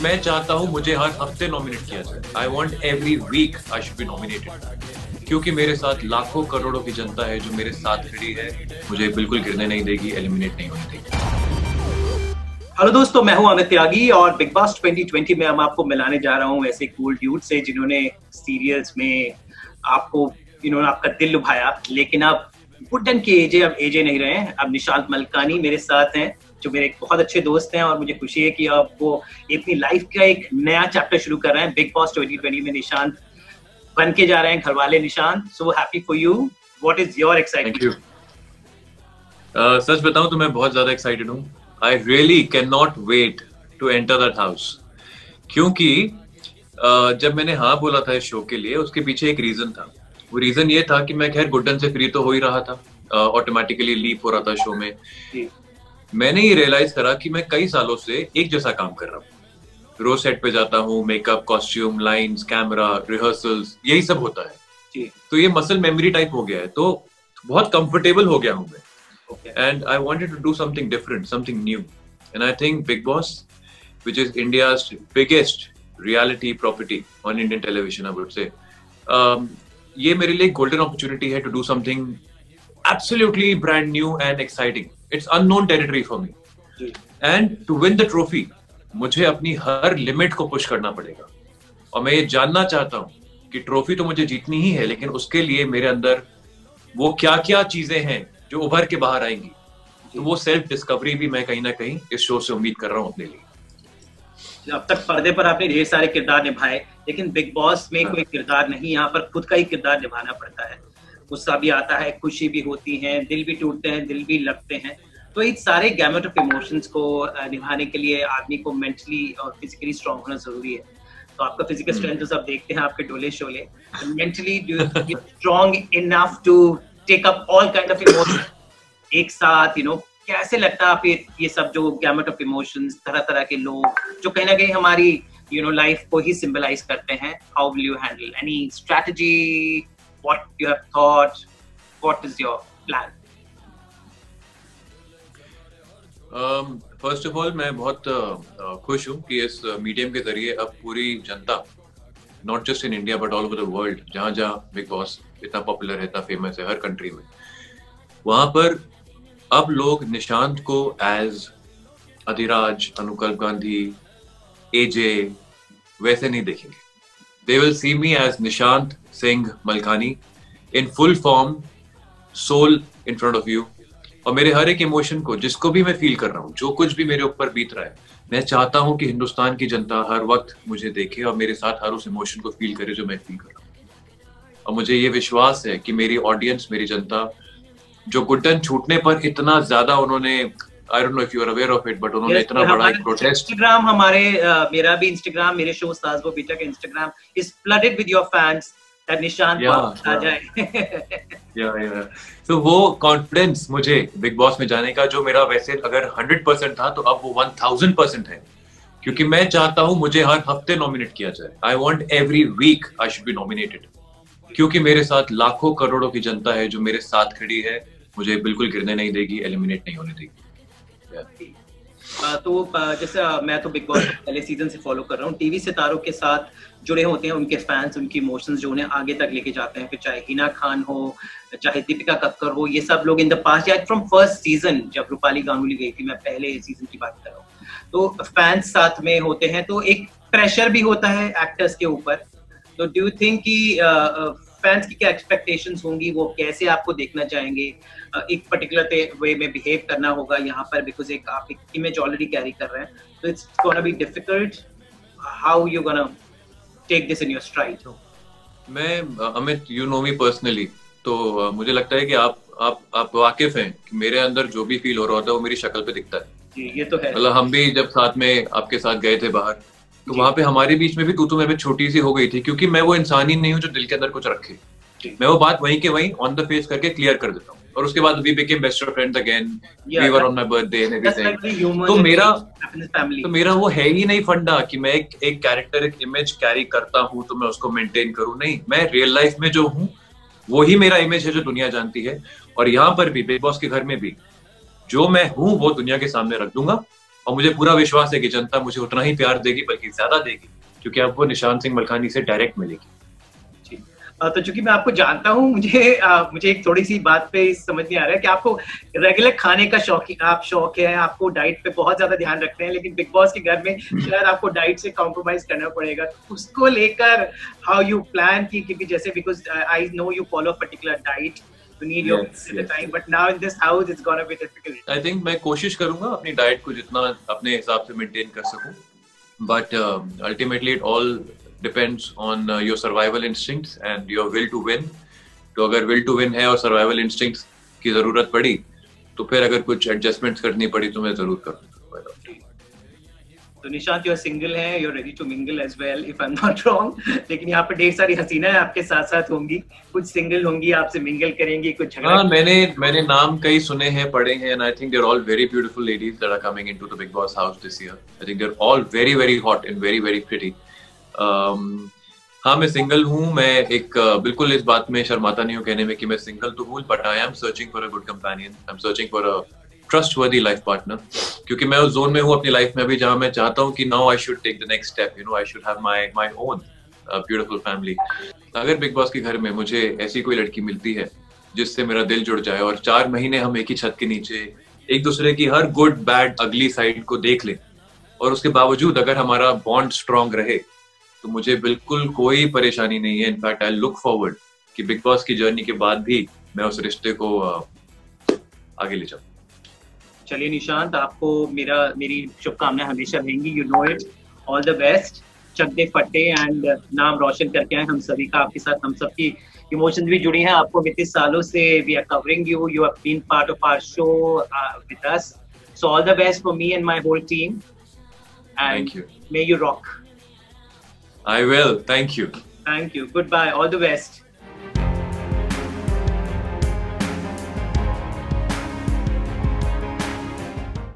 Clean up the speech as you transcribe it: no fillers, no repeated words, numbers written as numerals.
मैं चाहता हूं मुझे हर हफ्ते नॉमिनेट किया जाए। I want every week I should be nominated, क्योंकि मेरे साथ लाखों करोड़ों की जनता है जो मेरे साथ खड़ी है, मुझे बिल्कुल गिरने नहीं देगी, एलिमिनेट नहीं होने देगी। हेलो दोस्तों, मैं हूं अमित त्यागी और बिग बॉस 2020 में हम आपको मिलाने जा रहा हूं ऐसे कूल ड्यूड से जिन्होंने सीरियल्स में आपका दिल लुभाया, लेकिन अब गुड्डन के एजे अब एजे नहीं रहे हैं। अब निशांत मलकानी मेरे साथ हैं, जो मेरे एक बहुत अच्छे दोस्त हैं, और मुझे खुशी है कि अब वो अपनी लाइफ का एक नया चैप्टर शुरू कर रहे हैं। बिग बॉस 2020 में निशांत बन के जा रहे हैं घरवाले Nishant. So happy for you. What is your excitement? Thank you. सच बताऊं तो मैं बहुत ज्यादा एक्साइटेड हूँ। I really can not wait to enter that house, क्योंकि जब मैंने हाँ बोला था इस शो के लिए, उसके पीछे एक रीजन था। वो रीजन ये था कि मैं खैर गुड्डन से फ्री तो हो ही रहा था, ऑटोमेटिकली लीव हो रहा था शो में। मैंने ये रियलाइज करा कि मैं कई सालों से एक जैसा काम कर रहा हूँ। रोज सेट पे जाता हूँ, makeup, costume, lines, camera, rehearsals, यही सब होता है। तो ये मसल मेमोरी टाइप हो गया है, तो बहुत कंफर्टेबल हो गया हूँ मैं। And I wanted to do something different, something new. And I think Big Boss, which is India's biggest reality property on Indian television, I would say, ये मेरे लिए golden opportunity है to do something absolutely brand new and exciting. It's unknown territory for me. And to win the trophy, मुझे अपनी हर limit को push करना पड़ेगा। और मैं ये जानना चाहता हूँ कि ट्रॉफी तो मुझे जीतनी ही है, लेकिन उसके लिए मेरे अंदर वो क्या क्या चीजें हैं जो उभर के बाहर आएंगी। तो वो सेल्फ डिस्कवरी भी मैं कहीं ना कहीं इस शो से उम्मीद कर रहा हूँ अपने लिए। अब तक पर्दे पर आपने ढेर सारे किरदार निभाए, लेकिन बिग बॉस में कोई किरदार नहीं, यहाँ पर खुद का ही किरदार निभाना पड़ता है। गुस्सा भी आता है, खुशी भी होती है, दिल भी टूटते हैं, दिल भी लगते हैं। तो इन सारे गैमेट ऑफ इमोशंस को निभाने के लिए आदमी को मेंटली और फिजिकली स्ट्रांग होना जरूरी है। तो आपका फिजिकल स्ट्रेंथ तो सब देखते हैं, आपके डोले शोले। Mentally strong enough to take up all kind of emotion एक साथ, कैसे लगता है आप ये सब जो गैमेट ऑफ इमोशंस, तरह तरह के लोग जो कहीं ना कहीं हमारी लाइफ को ही सिंबलाइज करते हैं? How will you handle any strategy? What you have thought? What is your plan? First of all मैं बहुत खुश हूँ कि इस मीडियम के जरिए अब पूरी जनता, not just in India but all over the world, जहाँ जहाँ बिग बॉस इतना पॉपुलर है, इतना फेमस है हर कंट्री में, वहां पर अब लोग निशांत को एज अधिराज, अनुकल्प गांधी, एजे वैसे नहीं देखेंगे। They will see me as Nishant Singh Malkani in full form, sole in front of you. और मेरे हर एक इमोशन को, जिसको भी मैं फील कर रहा हूँ, जो कुछ भी मेरे ऊपर बीत रहा है, मैं चाहता हूँ कि हिंदुस्तान की जनता हर वक्त मुझे देखे और मेरे साथ हर उस इमोशन को फील करे जो मैं फील कर रहा हूँ। और मुझे ये विश्वास है कि मेरी ऑडियंस, मेरी जनता, जो गुड्डन छूटने पर इतना ज्यादा उन्होंने, I don't know if you are aware of it, but उन्होंने इतना बड़ा एक प्रोटेस्ट, इंस्टाग्राम मेरा भी इंस्टाग्राम, मेरे शो उस्ताद वो बेटा का Instagram is flooded with your fans that Nishant आ जाए। तो वो कॉन्फिडेंस मुझे बिग बॉस में जाने का, जो मेरा वैसे अगर 100% था, तो अब वो 1000% है, क्योंकि मैं चाहता हूं मुझे हर हफ्ते नॉमिनेट किया जाए। I want every week I should be nominated, क्योंकि मेरे साथ लाखों करोड़ों की जनता है जो मेरे साथ खड़ी है, मुझे बिल्कुल गिरने नहीं देगी, एलिमिनेट नहीं होने देगी। तो जैसे मैं तो बिग बॉस पहले सीजन से फॉलो कर रहा हूँ। टीवी सितारों के साथ जुड़े होते हैं उनके फैंस, उनकी इमोशंस जो उन्हें आगे तक लेके जाते हैं, फिर चाहे हिना खान हो, चाहे दीपिका कक्कर हो, ये सब लोग इन द पास्ट, या फ्रॉम फर्स्ट सीजन जब रूपाली गांगुली गई थी, मैं पहले सीजन की बात कर रहा हूँ, तो फैंस साथ में होते हैं, तो एक प्रेशर भी होता है एक्टर्स के ऊपर। तो डू यू थिंक कि फैंस की क्या एक्सपेक्टेशंस होंगी, वो कैसे आपको देखना चाहेंगे? एक पर्टिकुलर वे में बिहेव करना होगा यहाँ पर, बिकॉज आप एक इमेज ऑलरेडी कैरी कर रहे हैं, तो it's gonna be difficult. How you gonna take this in your stride? मैं, Amit, you know me personally, तो मुझे लगता है कि आप वाकिफ हैं कि मेरे अंदर जो भी फील हो रहा होता है वो मेरी शक्ल पे दिखता है। जी, ये तो है। मतलब हम भी जब साथ में आपके साथ गए थे बाहर, तो वहां पे हमारे बीच में भी तू मैं छोटी सी हो गई थी, क्योंकि मैं वो इंसान ही नहीं हूँ जो दिल के अंदर कुछ रखे। मैं वो बात वहीं के वहीं ऑन द फेस करके क्लियर कर देता हूँ, और उसके बाद we became best friends again, we were on my birthday and everything. तो मेरा वो है ही नहीं फंडा कि मैं एक कैरेक्टर, एक इमेज कैरी करता हूँ तो मैं उसको मेंटेन करूँ। नहीं, मैं रियल लाइफ में जो हूँ वो ही मेरा इमेज है जो दुनिया जानती है। और यहाँ पर भी बिग बॉस के घर में भी जो मैं हूँ वो दुनिया के सामने रख दूंगा, और मुझे पूरा विश्वास है कि जनता मुझे उतना ही प्यार देगी, बल्कि ज्यादा देगी, क्योंकि अब वो निशांत सिंह मलखानी से डायरेक्ट मिलेगी। तो चूंकि मैं आपको जानता हूँ, मुझे एक थोड़ी सी बात पे समझ नहीं आ रहा है कि आपको रेगुलर खाने का शौक है, आपको डाइट पे बहुत ज्यादा ध्यान रखते हैं, लेकिन बिग बॉस के घर में शायद आपको डाइट से कॉम्प्रोमाइज करना पड़ेगा। तो उसको लेकर हाउ यू प्लान की, क्योंकि जैसे because I know you follow particular diet, you need your time, but now in this house it's gonna be difficult. I think मैं कोशिश करूंगा अपनी डाइट को जितना अपने हिसाब से मेंटेन कर सकूं, but ultimately it all depends on your survival instincts and your will to win. तो अगर will to win है और survival instincts की जरूरत पड़ी, तो फिर अगर कुछ adjustments करनी पड़ी तो मैं जरूर करूंगा। तो निशांत, you're single है, you're ready to mingle as well, if I'm not wrong. लेकिन यहाँ पे ढेर सारी हसीना है आपके साथ साथ होंगी, कुछ सिंगल होंगी, आपसे मिंगल करेंगी, कुछ झगड़ा। हाँ, मैंने नाम कई सुने हैं, पढ़े हैं, and I think they're all very beautiful ladies that are coming into the Big Boss house this year. I think they're all very very hot and very very pretty. हाँ, मैं सिंगल हूँ। मैं एक बिल्कुल इस बात में शर्माता नहीं हूँ कहने में कि मैं सिंगल तो हूँ, but I am searching for a good companion. I'm searching for a trustworthy life partner, क्योंकि मैं उस जोन में हूँ अपनी लाइफ में अभी जहाँ मैं चाहता हूँ कि now I should take the next step, you know, I should have my own beautiful family. अगर बिग बॉस के घर में मुझे ऐसी कोई लड़की मिलती है जिससे मेरा दिल जुड़ जाए और 4 महीने हम एक ही छत के नीचे एक दूसरे की हर गुड बैड अगली साइड को देख लें, और उसके बावजूद अगर हमारा बॉन्ड स्ट्रांग रहे, तो मुझे बिल्कुल कोई परेशानी नहीं है। इनफैक्ट आई लुक फॉरवर्ड कि बिग बॉस की जर्नी के बाद भी मैं उस रिश्ते को आगे ले जाऊं। चलिए निशांत, आपको मेरी शुभकामनाएं हमेशा रहेंगी, you know it. All the best, चक दे फटे एंड नाम रोशन करके आए हम सभी का, आपके साथ हम सबकी इमोशंस भी जुड़ी हैं। आपको इतने सालों से we are covering you, you have been part of our show with us, so all the best for me and my whole team, and thank you, may you rock. I will, thank you, good bye, all the best.